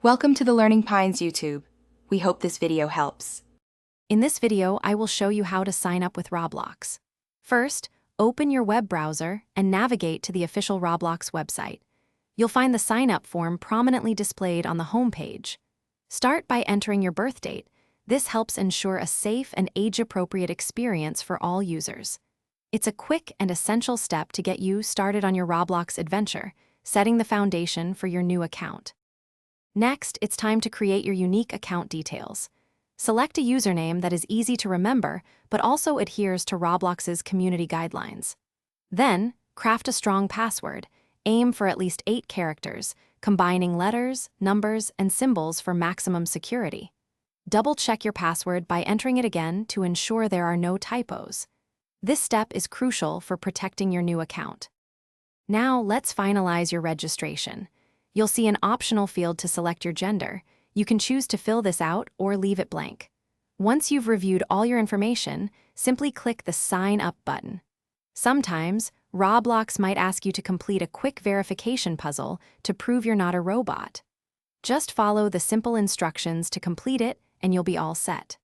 Welcome to the Learning Pines YouTube. We hope this video helps. In this video, I will show you how to sign up with Roblox. First, open your web browser and navigate to the official Roblox website. You'll find the sign-up form prominently displayed on the home page. Start by entering your birth date. This helps ensure a safe and age-appropriate experience for all users. It's a quick and essential step to get you started on your Roblox adventure, setting the foundation for your new account. Next, it's time to create your unique account details. Select a username that is easy to remember, but also adheres to Roblox's community guidelines. Then, craft a strong password. Aim for at least 8 characters, combining letters, numbers, and symbols for maximum security. Double-check your password by entering it again to ensure there are no typos. This step is crucial for protecting your new account. Now, let's finalize your registration. You'll see an optional field to select your gender. You can choose to fill this out or leave it blank. Once you've reviewed all your information, simply click the Sign Up button. Sometimes, Roblox might ask you to complete a quick verification puzzle to prove you're not a robot. Just follow the simple instructions to complete it, and you'll be all set.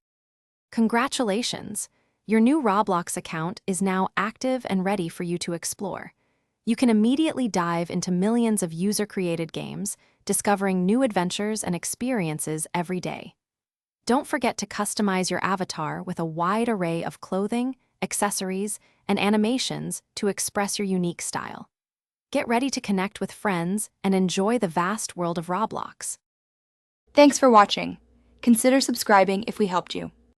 Congratulations! Your new Roblox account is now active and ready for you to explore. You can immediately dive into millions of user-created games, discovering new adventures and experiences every day. Don't forget to customize your avatar with a wide array of clothing, accessories, and animations to express your unique style. Get ready to connect with friends and enjoy the vast world of Roblox. Thanks for watching. Consider subscribing if we helped you.